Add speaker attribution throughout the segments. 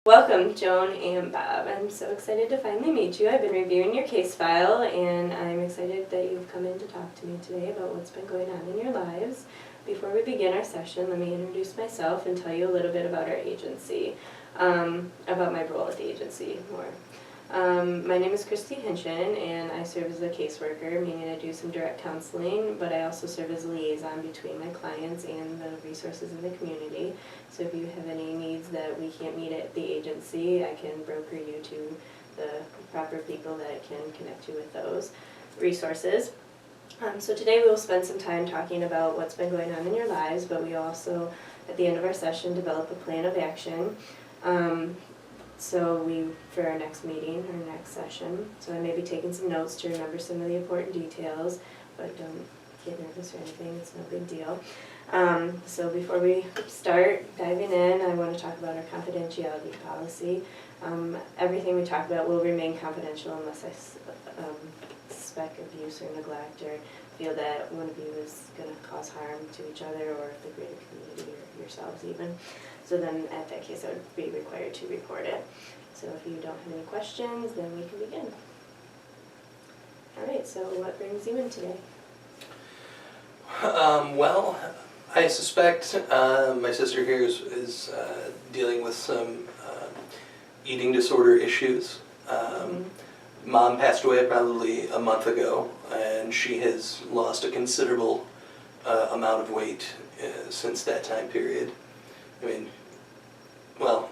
Speaker 1: Welcome, Joan and Bob. I'm so excited to finally meet you. I've been reviewing your case file, and I'm excited that you've come in to talk to me today about what's been going on in your lives. Before we begin our session, let me introduce myself and tell you a little bit about our agency, about my role at the agency more. My name is Hinchen, and I serve as a caseworker, meaning I do some direct counseling, but I also serve as a liaison between my clients and the resources in the community. So if you have any needs that we can't meet at the agency, I can broker you to the proper people that can connect you with those resources. So today we will spend some time talking about what's been going on in your lives, but we also, at the end of our session, develop a plan of action. For our next meeting, our next session. So I may be taking some notes to remember some of the important details, but don't get nervous or anything, it's no big deal. So before we start diving in, I want to talk about our confidentiality policy. Everything we talk about will remain confidential unless I suspect abuse or neglect or feel that one of you is going to cause harm to each other or the greater community or yourselves even. So then at that case I would be required to report it. So if you don't have any questions, then we can begin. Alright, so what brings you in today?
Speaker 2: Well, I suspect my sister here is dealing with some eating disorder issues. Mom passed away probably a month ago, and she has lost a considerable amount of weight since that time period. I mean, well,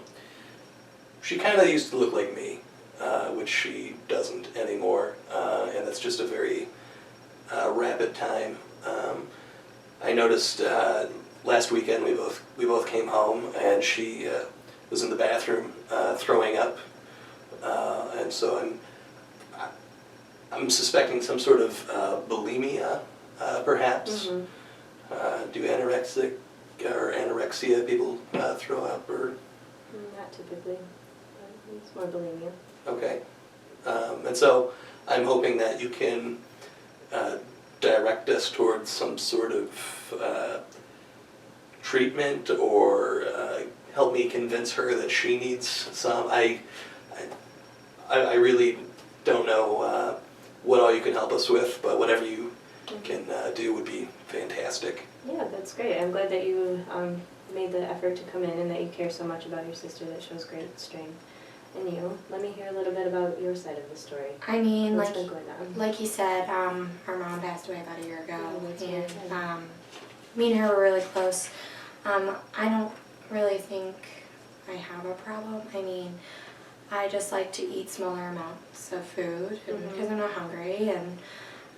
Speaker 2: she kind of used to look like me, which she doesn't anymore, and that's just a very rapid time. I noticed last weekend we both came home, and she was in the bathroom throwing up, and so I'm suspecting some sort of bulimia, perhaps. Do anorexia people throw up, or?
Speaker 1: Not typically. It's more bulimia.
Speaker 2: Okay. And so I'm hoping that you can direct us towards some sort of treatment, or help me convince her that she needs some. I really don't know what all you can help us with, but whatever you can do would be fantastic.
Speaker 1: Yeah, that's great. I'm glad that you made the effort to come in and that you care so much about your sister. That shows great strength in you. Let me hear a little bit about your side of the story.
Speaker 3: I mean,
Speaker 1: what's been going on?
Speaker 3: Like you said, her mom passed away about a year ago,
Speaker 1: and
Speaker 3: me and her were really close. I don't really think I have a problem. I mean, I just like to eat smaller amounts of food because I'm not hungry, and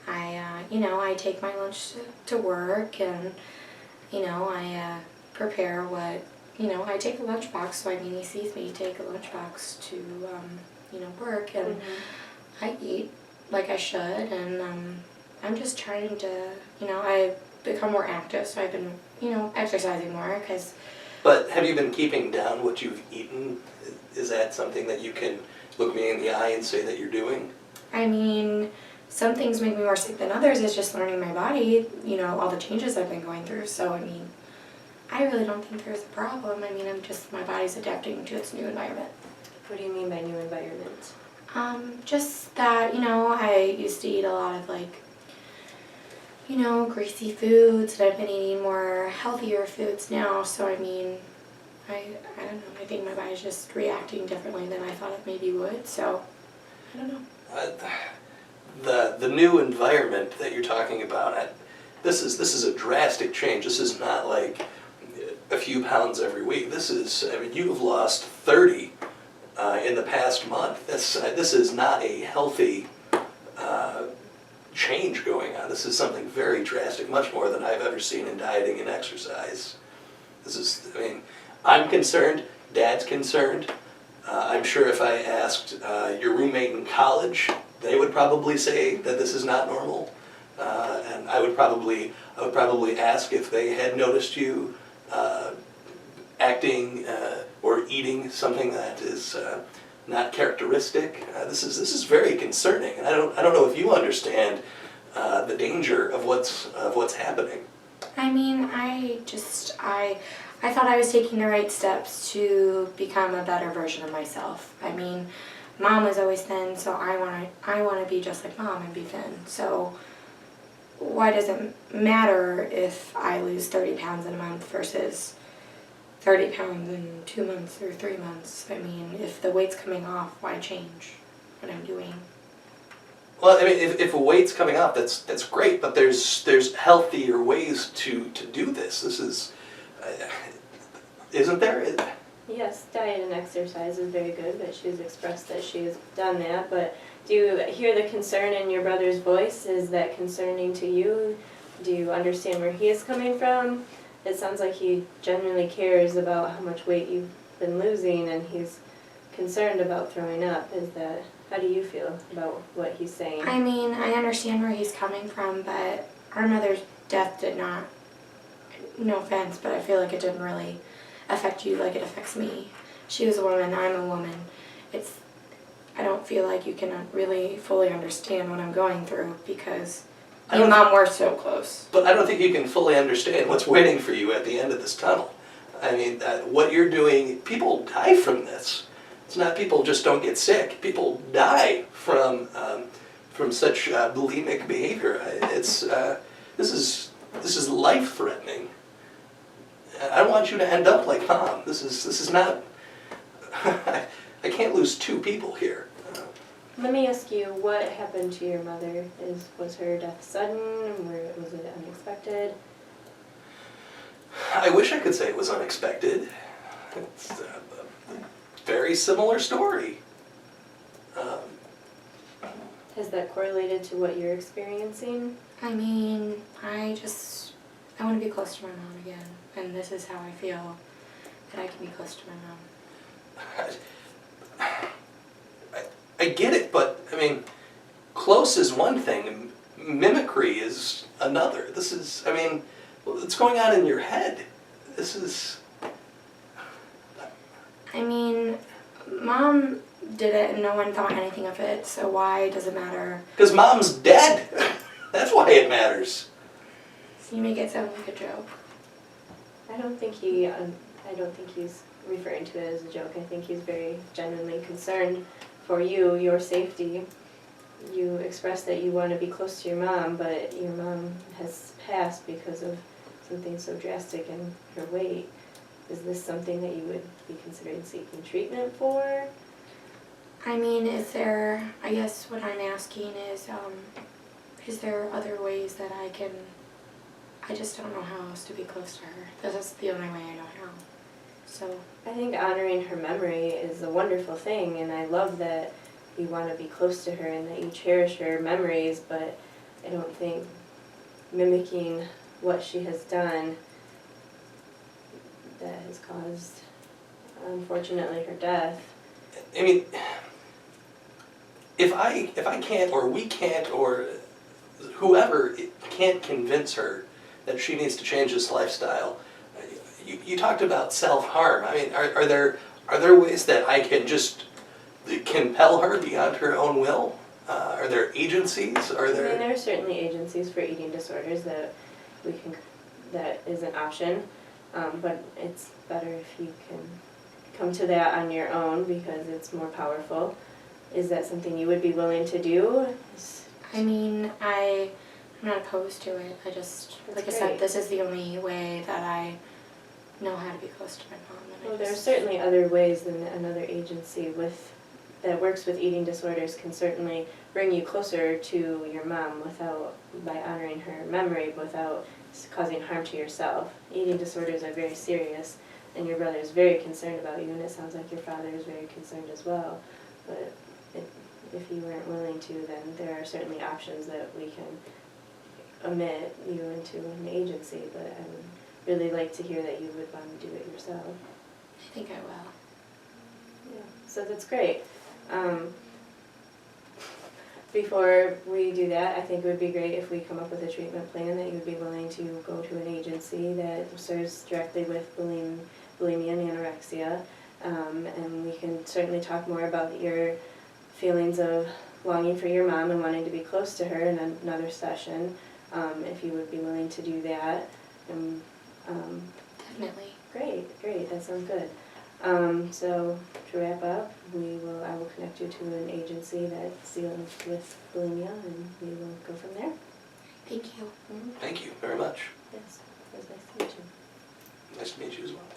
Speaker 3: I take my lunch to work, and I prepare what I take a lunchbox. So I mean, he sees me take a lunchbox to work, and I eat like I should, and I'm just trying to I've become more active, so I've been exercising more because.
Speaker 2: But have you been keeping down what you've eaten? Is that something that you can look me in the eye and say that you're doing?
Speaker 3: I mean, some things make me more sick than others. It's just learning my body, all the changes I've been going through. So, I mean, I really don't think there's a problem. I mean, my body's adapting to its new environment.
Speaker 1: What do you mean by new environment?
Speaker 3: Just that, I used to eat a lot of, greasy foods, and I've been eating more healthier foods now. So, I mean, I don't know. I think my body's just reacting differently than I thought it maybe would. So, I don't know.
Speaker 2: The new environment that you're talking about, this is a drastic change. This is not like a few pounds every week. This is, I mean, you've lost 30 in the past month. This is not a healthy change going on. This is something very drastic, much more than I've ever seen in dieting and exercise. This is, I mean, I'm concerned, Dad's concerned. I'm sure if I asked your roommate in college, they would probably say that this is not normal. And I would probably ask if they had noticed you acting or eating something that is not characteristic. This is very concerning, and I don't know if you understand the danger of what's happening.
Speaker 3: I mean, I thought I was taking the right steps to become a better version of myself. I mean, Mom was always thin, so I want to be just like Mom and be thin. So why does it matter if I lose 30 pounds in a month versus 30 pounds in 2 months or 3 months? I mean, if the weight's coming off, why change what I'm doing?
Speaker 2: Well, I mean, if a weight's coming off, that's great, but there's healthier ways to do this. This is, isn't there?
Speaker 1: Yes, diet and exercise is very good, but she's expressed that she's done that. But do you hear the concern in your brother's voice? Is that concerning to you? Do you understand where he is coming from? It sounds like he genuinely cares about how much weight you've been losing, and he's concerned about throwing up. How do you feel about what he's saying?
Speaker 3: I mean, I understand where he's coming from, but our mother's death did not, no offense, but I feel like it didn't really affect you like it affects me. She was a woman, I'm a woman. I don't feel like you can really fully understand what I'm going through because me and Mom were so close.
Speaker 2: But I don't think you can fully understand what's waiting for you at the end of this tunnel. I mean, what you're doing, people die from this. It's not people just don't get sick. People die from such bulimic behavior. This is life-threatening. I don't want you to end up like Mom. This is not. I can't lose two people here.
Speaker 1: Let me ask you, what happened to your mother? Was her death sudden, or was it unexpected?
Speaker 2: I wish I could say it was unexpected. It's a very similar story.
Speaker 1: Has that correlated to what you're experiencing?
Speaker 3: I mean, I want to be close to my mom again, and this is how I feel that I can be close to my mom.
Speaker 2: I get it, but I mean, close is one thing, and mimicry is another. This is, I mean, what's going on in your head? This is.
Speaker 3: I mean, Mom did it and no one thought anything of it, so why does it matter?
Speaker 2: Because Mom's dead. That's why it matters.
Speaker 3: So you make it sound like a joke.
Speaker 1: I don't think he's referring to it as a joke. I think he's very genuinely concerned for you, your safety. You expressed that you want to be close to your mom, but your mom has passed because of something so drastic in her weight. Is this something that you would be considering seeking treatment for?
Speaker 3: I mean, I guess what I'm asking is there other ways that I just don't know how else to be close to her. This is the only way I know how. So
Speaker 1: I think honoring her memory is a wonderful thing, and I love that you want to be close to her and that you cherish her memories, but I don't think mimicking what she has done that has caused, unfortunately, her death.
Speaker 2: I mean, if I can't, or we can't, or whoever can't convince her that she needs to change this lifestyle, you talked about self-harm. I mean, are there ways that I can just compel her beyond her own will? Are there agencies?
Speaker 1: I mean, there are certainly agencies for eating disorders that is an option, but it's better if you can come to that on your own because it's more powerful. Is that something you would be willing to do?
Speaker 3: I mean, I'm not opposed to it. Like I said, this is the only way that I know how to be close to my mom.
Speaker 1: Well, there are certainly other ways than another agency that works with eating disorders can certainly bring you closer to your mom by honoring her memory without causing harm to yourself. Eating disorders are very serious, and your brother is very concerned about you, and it sounds like your father is very concerned as well. But if you weren't willing to, then there are certainly options that we can admit you into an agency, but I would really like to hear that you would want to do it yourself.
Speaker 3: I think I will.
Speaker 1: Yeah, so that's great. Before we do that, I think it would be great if we come up with a treatment plan that you would be willing to go to an agency that serves directly with bulimia and anorexia, and we can certainly talk more about your feelings of longing for your mom and wanting to be close to her in another session, if you would be willing to do that. And,
Speaker 3: Definitely.
Speaker 1: great, that sounds good. So to wrap up, I will connect you to an agency that's dealing with bulimia, and we will go from there.
Speaker 3: Thank you.
Speaker 2: Thank you very much.
Speaker 1: Yes, it was nice to meet you.
Speaker 2: Nice to meet you as well.